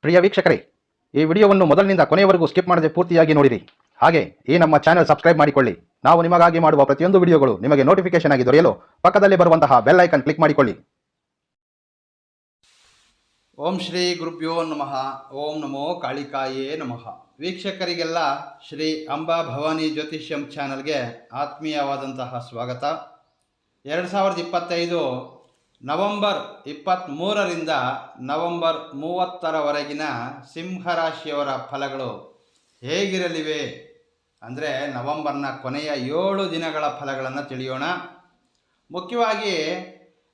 ಪ್ರಿಯ ವೀಕ್ಷಕರೇ, ಈ ವಿಡಿಯೋವನ್ನು ಮೊದಲಿನಿಂದ ಕೊನೆಯವರೆಗೂ ಸ್ಕಿಪ್ ಮಾಡದೆ ಪೂರ್ತಿಯಾಗಿ ನೋಡಿರಿ. ಹಾಗೆ ಈ ನಮ್ಮ ಚಾನೆಲ್ ಸಬ್ಸ್ಕ್ರೈಬ್ ಮಾಡಿಕೊಳ್ಳಿ. ನಾವು ನಿಮಗಾಗಿ ಮಾಡುವ ಪ್ರತಿಯೊಂದು ವಿಡಿಯೋಗಳು ನಿಮಗೆ ನೋಟಿಫಿಕೇಶನ್ ಆಗಿ ದೊರೆಯಲು ಪಕ್ಕದಲ್ಲಿ ಬರುವಂತಹ ಬೆಲ್ ಐಕನ್ ಕ್ಲಿಕ್ ಮಾಡಿಕೊಳ್ಳಿ. ಓಂ ಶ್ರೀ ಗುರುಭ್ಯೋ ನಮಃ. ಓಂ ನಮೋ ಕಾಳಿಕಾಯೇ ನಮಃ. ವೀಕ್ಷಕರಿಗೆಲ್ಲ ಶ್ರೀ ಅಂಬಾ ಭವಾನಿ ಜ್ಯೋತಿಷ್ಯಂ ಚಾನಲ್ಗೆ ಆತ್ಮೀಯವಾದಂತಹ ಸ್ವಾಗತ. 2025 ನವೆಂಬರ್ 23ರಿಂದ ನವೆಂಬರ್ 30ರವರೆಗಿನ ಸಿಂಹರಾಶಿಯವರ ಫಲಗಳು ಹೇಗಿರಲಿವೆ ಅಂದರೆ ನವೆಂಬರ್ನ ಕೊನೆಯ 7 ದಿನಗಳ ಫಲಗಳನ್ನು ತಿಳಿಯೋಣ. ಮುಖ್ಯವಾಗಿ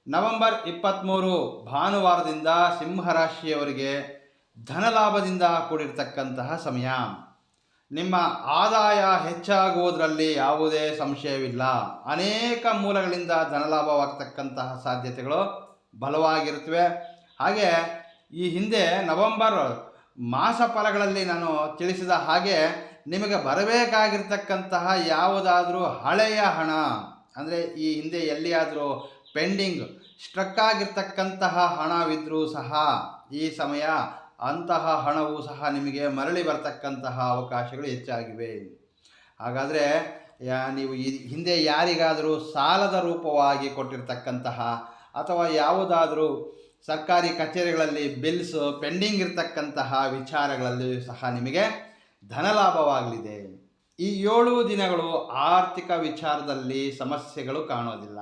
ನವೆಂಬರ್ 23 ಭಾನುವಾರದಿಂದ ಸಿಂಹರಾಶಿಯವರಿಗೆ ಧನಲಾಭದಿಂದ ಕೂಡಿರ್ತಕ್ಕಂತಹ ಸಮಯ. ನಿಮ್ಮ ಆದಾಯ ಹೆಚ್ಚಾಗುವುದರಲ್ಲಿ ಯಾವುದೇ ಸಂಶಯವಿಲ್ಲ. ಅನೇಕ ಮೂಲಗಳಿಂದ ಧನಲಾಭವಾಗ್ತಕ್ಕಂತಹ ಸಾಧ್ಯತೆಗಳು ಬಲವಾಗಿರುತ್ತವೆ. ಹಾಗೆ ಈ ಹಿಂದೆ ನವೆಂಬರ್ ಮಾಸ ಫಲಗಳಲ್ಲಿ ನಾನು ತಿಳಿಸಿದ ಹಾಗೆ ನಿಮಗೆ ಬರಬೇಕಾಗಿರ್ತಕ್ಕಂತಹ ಯಾವುದಾದ್ರೂ ಹಳೆಯ ಹಣ ಅಂದರೆ ಈ ಹಿಂದೆ ಎಲ್ಲಿಯಾದರೂ ಪೆಂಡಿಂಗ್ ಸ್ಟ್ರಕ್ ಆಗಿರ್ತಕ್ಕಂತಹ ಹಣವಿದ್ದರೂ ಸಹ ಈ ಸಮಯ ಅಂತಹ ಹಣವು ಸಹ ನಿಮಗೆ ಮರಳಿ ಬರ್ತಕ್ಕಂತಹ ಅವಕಾಶಗಳು ಹೆಚ್ಚಾಗಿವೆ. ಹಾಗಾದರೆ ನೀವು ಈ ಹಿಂದೆ ಯಾರಿಗಾದರೂ ಸಾಲದ ರೂಪವಾಗಿ ಕೊಟ್ಟಿರ್ತಕ್ಕಂತಹ ಅಥವಾ ಯಾವುದಾದರೂ ಸರ್ಕಾರಿ ಕಚೇರಿಗಳಲ್ಲಿ ಬಿಲ್ಸ್ ಪೆಂಡಿಂಗ್ ಇರತಕ್ಕಂತಹ ವಿಚಾರಗಳಲ್ಲಿ ಸಹ ನಿಮಗೆ ಧನಲಾಭವಾಗಲಿದೆ. ಈ 7 ದಿನಗಳು ಆರ್ಥಿಕ ವಿಚಾರದಲ್ಲಿ ಸಮಸ್ಯೆಗಳು ಕಾಣೋದಿಲ್ಲ.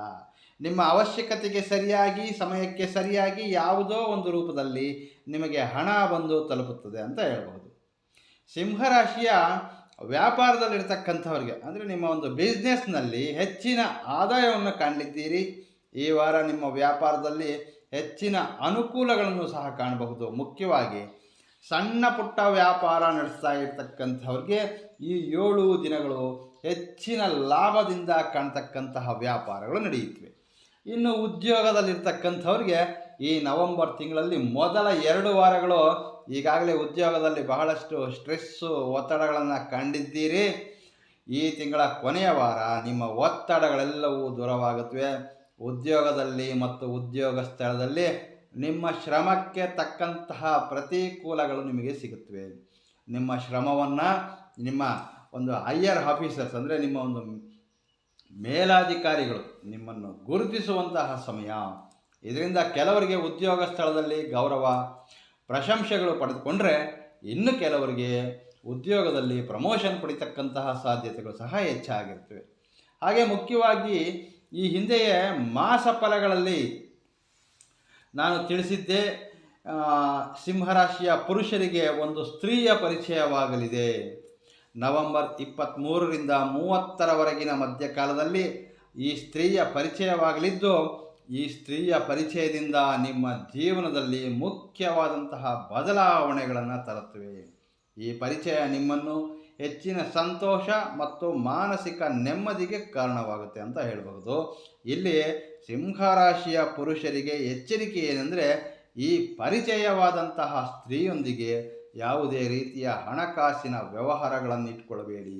ನಿಮ್ಮ ಅವಶ್ಯಕತೆಗೆ ಸರಿಯಾಗಿ ಸಮಯಕ್ಕೆ ಸರಿಯಾಗಿ ಯಾವುದೋ ಒಂದು ರೂಪದಲ್ಲಿ ನಿಮಗೆ ಹಣ ಬಂದು ತಲುಪುತ್ತದೆ ಅಂತ ಹೇಳ್ಬಹುದು. ಸಿಂಹರಾಶಿಯ ವ್ಯಾಪಾರದಲ್ಲಿರ್ತಕ್ಕಂಥವ್ರಿಗೆ ಅಂದರೆ ನಿಮ್ಮ ಒಂದು ಬಿಸ್ನೆಸ್ನಲ್ಲಿ ಹೆಚ್ಚಿನ ಆದಾಯವನ್ನು ಕಾಣಲಿದ್ದೀರಿ. ಈ ವಾರ ನಿಮ್ಮ ವ್ಯಾಪಾರದಲ್ಲಿ ಹೆಚ್ಚಿನ ಅನುಕೂಲಗಳನ್ನು ಸಹ ಕಾಣಬಹುದು. ಮುಖ್ಯವಾಗಿ ಸಣ್ಣ ಪುಟ್ಟ ವ್ಯಾಪಾರ ನಡೆಸ್ತಾ ಇರ್ತಕ್ಕಂಥವ್ರಿಗೆ ಈ 7 ದಿನಗಳು ಹೆಚ್ಚಿನ ಲಾಭದಿಂದ ಕಾಣ್ತಕ್ಕಂತಹ ವ್ಯಾಪಾರಗಳು ನಡೆಯುತ್ತವೆ. ಇನ್ನು ಉದ್ಯೋಗದಲ್ಲಿರ್ತಕ್ಕಂಥವ್ರಿಗೆ ಈ ನವೆಂಬರ್ ತಿಂಗಳಲ್ಲಿ ಮೊದಲ 2 ವಾರಗಳು ಈಗಾಗಲೇ ಉದ್ಯೋಗದಲ್ಲಿ ಬಹಳಷ್ಟು ಸ್ಟ್ರೆಸ್ಸು ಒತ್ತಡಗಳನ್ನು ಕಂಡಿದ್ದೀರಿ. ಈ ತಿಂಗಳ ಕೊನೆಯ ವಾರ ನಿಮ್ಮ ಒತ್ತಡಗಳೆಲ್ಲವೂ ದೂರವಾಗುತ್ತವೆ. ಉದ್ಯೋಗದಲ್ಲಿ ಮತ್ತು ಉದ್ಯೋಗ ಸ್ಥಳದಲ್ಲಿ ನಿಮ್ಮ ಶ್ರಮಕ್ಕೆ ತಕ್ಕಂತಹ ಪ್ರತಿಕೂಲಗಳು ನಿಮಗೆ ಸಿಗುತ್ತವೆ. ನಿಮ್ಮ ಶ್ರಮವನ್ನು ನಿಮ್ಮ ಒಂದು ಹೈಯರ್ ಆಫೀಸರ್ಸ್ ಅಂದರೆ ನಿಮ್ಮ ಒಂದು ಮೇಲಾಧಿಕಾರಿಗಳು ನಿಮ್ಮನ್ನು ಗುರುತಿಸುವಂತಹ ಸಮಯ. ಇದರಿಂದ ಕೆಲವರಿಗೆ ಉದ್ಯೋಗ ಸ್ಥಳದಲ್ಲಿ ಗೌರವ ಪ್ರಶಂಸೆಗಳು ಪಡೆದುಕೊಂಡ್ರೆ ಇನ್ನು ಕೆಲವರಿಗೆ ಉದ್ಯೋಗದಲ್ಲಿ ಪ್ರಮೋಷನ್ ಪಡಿತಕ್ಕಂತಹ ಸಾಧ್ಯತೆಗಳು ಸಹ ಹೆಚ್ಚಾಗಿರ್ತವೆ. ಹಾಗೆ ಮುಖ್ಯವಾಗಿ ಈ ಹಿಂದೆಯೇ ಮಾಸ ಫಲಗಳಲ್ಲಿ ನಾನು ತಿಳಿಸಿದ್ದೆ, ಸಿಂಹರಾಶಿಯ ಪುರುಷರಿಗೆ ಒಂದು ಸ್ತ್ರೀಯ ಪರಿಚಯವಾಗಲಿದೆ. ನವೆಂಬರ್ 23ರಿಂದ 30ರವರೆಗಿನ ಮಧ್ಯಕಾಲದಲ್ಲಿ ಈ ಸ್ತ್ರೀಯ ಪರಿಚಯವಾಗಲಿದ್ದು, ಈ ಸ್ತ್ರೀಯ ಪರಿಚಯದಿಂದ ನಿಮ್ಮ ಜೀವನದಲ್ಲಿ ಮುಖ್ಯವಾದಂತಹ ಬದಲಾವಣೆಗಳನ್ನು ತರುತ್ತವೆ. ಈ ಪರಿಚಯ ನಿಮ್ಮನ್ನು ಹೆಚ್ಚಿನ ಸಂತೋಷ ಮತ್ತು ಮಾನಸಿಕ ನೆಮ್ಮದಿಗೆ ಕಾರಣವಾಗುತ್ತೆ ಅಂತ ಹೇಳಬಹುದು. ಇಲ್ಲಿ ಸಿಂಹರಾಶಿಯ ಪುರುಷರಿಗೆ ಎಚ್ಚರಿಕೆ ಏನೆಂದರೆ, ಈ ಪರಿಚಯವಾದಂತಹ ಸ್ತ್ರೀಯೊಂದಿಗೆ ಯಾವುದೇ ರೀತಿಯ ಹಣಕಾಸಿನ ವ್ಯವಹಾರಗಳನ್ನು ಇಟ್ಕೊಳ್ಬೇಡಿ.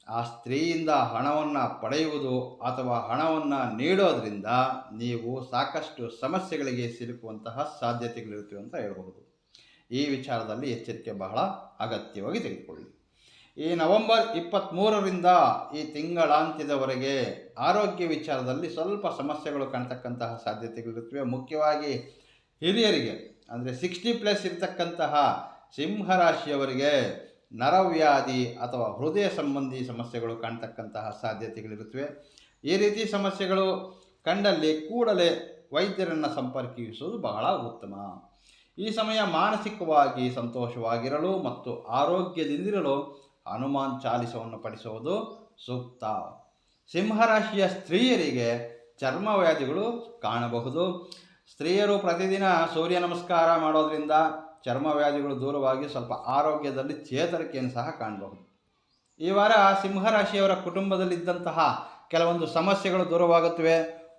ಆ ಸ್ತ್ರೀಯಿಂದ ಹಣವನ್ನು ಪಡೆಯುವುದು ಅಥವಾ ಹಣವನ್ನು ನೀಡೋದ್ರಿಂದ ನೀವು ಸಾಕಷ್ಟು ಸಮಸ್ಯೆಗಳಿಗೆ ಸಿಲುಕುವಂತಹ ಸಾಧ್ಯತೆಗಳಿರುತ್ತವೆ ಅಂತ ಹೇಳಬಹುದು. ಈ ವಿಚಾರದಲ್ಲಿ ಎಚ್ಚರಿಕೆ ಬಹಳ ಅಗತ್ಯವಾಗಿ ತೆಗೆದುಕೊಳ್ಳಿ. ಈ ನವೆಂಬರ್ 23ರಿಂದ ಈ ತಿಂಗಳಾಂತ್ಯದವರೆಗೆ ಆರೋಗ್ಯ ವಿಚಾರದಲ್ಲಿ ಸ್ವಲ್ಪ ಸಮಸ್ಯೆಗಳು ಕಾಣ್ತಕ್ಕಂತಹ ಸಾಧ್ಯತೆಗಳಿರುತ್ತವೆ. ಮುಖ್ಯವಾಗಿ ಹಿರಿಯರಿಗೆ ಅಂದರೆ 60+ ಇರತಕ್ಕಂತಹ ಸಿಂಹರಾಶಿಯವರಿಗೆ ನರವ್ಯಾಧಿ ಅಥವಾ ಹೃದಯ ಸಂಬಂಧಿ ಸಮಸ್ಯೆಗಳು ಕಾಣ್ತಕ್ಕಂತಹ ಸಾಧ್ಯತೆಗಳಿರುತ್ತವೆ. ಈ ರೀತಿ ಸಮಸ್ಯೆಗಳು ಕಂಡಲ್ಲಿ ಕೂಡಲೇ ವೈದ್ಯರನ್ನು ಸಂಪರ್ಕಿಸುವುದು ಬಹಳ ಉತ್ತಮ. ಈ ಸಮಯ ಮಾನಸಿಕವಾಗಿ ಸಂತೋಷವಾಗಿರಲು ಮತ್ತು ಆರೋಗ್ಯದಿಂದಿರಲು ಹನುಮಾನ್ ಚಾಲಿಸವನ್ನು ಪಠಿಸುವುದು ಸೂಕ್ತ. ಸಿಂಹರಾಶಿಯ ಸ್ತ್ರೀಯರಿಗೆ ಚರ್ಮವ್ಯಾಧಿಗಳು ಕಾಣಬಹುದು. ಸ್ತ್ರೀಯರು ಪ್ರತಿದಿನ ಸೂರ್ಯ ನಮಸ್ಕಾರ ಮಾಡೋದರಿಂದ ಚರ್ಮವ್ಯಾಧಿಗಳು ದೂರವಾಗಿ ಸ್ವಲ್ಪ ಆರೋಗ್ಯದಲ್ಲಿ ಚೇತರಿಕೆಯನ್ನು ಸಹ ಕಾಣಬಹುದು. ಈ ವಾರ ಸಿಂಹರಾಶಿಯವರ ಕುಟುಂಬದಲ್ಲಿದ್ದಂತಹ ಕೆಲವೊಂದು ಸಮಸ್ಯೆಗಳು ದೂರವಾಗುತ್ತವೆ.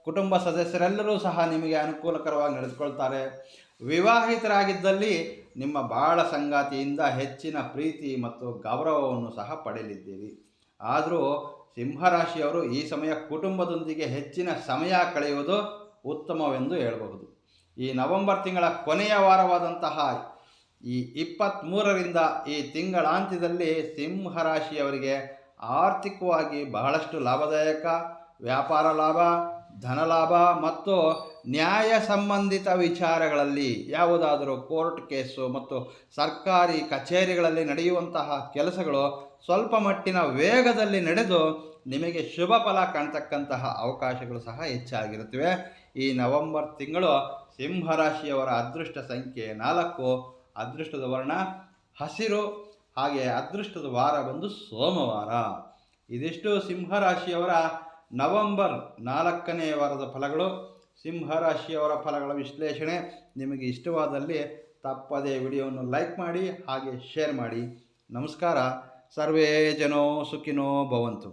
ಕುಟುಂಬ ಸದಸ್ಯರೆಲ್ಲರೂ ಸಹ ನಿಮಗೆ ಅನುಕೂಲಕರವಾಗಿ ನಡೆದುಕೊಳ್ತಾರೆ. ವಿವಾಹಿತರಾಗಿದ್ದಲ್ಲಿ ನಿಮ್ಮ ಬಾಳ ಸಂಗಾತಿಯಿಂದ ಹೆಚ್ಚಿನ ಪ್ರೀತಿ ಮತ್ತು ಗೌರವವನ್ನು ಸಹ ಪಡೆಯಲಿದ್ದೀರಿ. ಆದರೂ ಸಿಂಹರಾಶಿಯವರು ಈ ಸಮಯ ಕುಟುಂಬದೊಂದಿಗೆ ಹೆಚ್ಚಿನ ಸಮಯ ಕಳೆಯುವುದು ಉತ್ತಮವೆಂದು ಹೇಳಬಹುದು. ಈ ನವೆಂಬರ್ ತಿಂಗಳ ಕೊನೆಯ ವಾರವಾದಂತಹ ಈ 23ರಿಂದ ಈ ತಿಂಗಳಾಂತ್ಯದಲ್ಲಿ ಸಿಂಹರಾಶಿಯವರಿಗೆ ಆರ್ಥಿಕವಾಗಿ ಬಹಳಷ್ಟು ಲಾಭದಾಯಕ, ವ್ಯಾಪಾರ ಲಾಭ, ಧನ ಲಾಭ ಮತ್ತು ನ್ಯಾಯ ಸಂಬಂಧಿತ ವಿಚಾರಗಳಲ್ಲಿ ಯಾವುದಾದರೂ ಕೋರ್ಟ್ ಕೇಸು ಮತ್ತು ಸರ್ಕಾರಿ ಕಚೇರಿಗಳಲ್ಲಿ ನಡೆಯುವಂತಹ ಕೆಲಸಗಳು ಸ್ವಲ್ಪ ಮಟ್ಟಿನ ವೇಗದಲ್ಲಿ ನಡೆದು ನಿಮಗೆ ಶುಭ ಫಲ ಕಾಣ್ತಕ್ಕಂತಹ ಅವಕಾಶಗಳು ಸಹ ಹೆಚ್ಚಾಗಿರುತ್ತವೆ. ಈ ನವೆಂಬರ್ ತಿಂಗಳು ಸಿಂಹರಾಶಿಯವರ ಅದೃಷ್ಟ ಸಂಖ್ಯೆ 4, ಅದೃಷ್ಟದ ವರ್ಣ ಹಸಿರು, ಹಾಗೆ ಅದೃಷ್ಟದ ವಾರ ಬಂದು ಸೋಮವಾರ. ಇದಿಷ್ಟು ಸಿಂಹರಾಶಿಯವರ ನವೆಂಬರ್ 4ನೇ ವಾರದ ಫಲಗಳು. ಸಿಂಹರಾಶಿಯವರ ಫಲಗಳ ವಿಶ್ಲೇಷಣೆ ನಿಮಗೆ ಇಷ್ಟವಾದಲ್ಲಿ ತಪ್ಪದೇ ವಿಡಿಯೋವನ್ನು ಲೈಕ್ ಮಾಡಿ ಹಾಗೆ ಶೇರ್ ಮಾಡಿ. ನಮಸ್ಕಾರ. ಸರ್ವೇ ಜನೋ ಸುಖಿನೋ ಭವಂತು.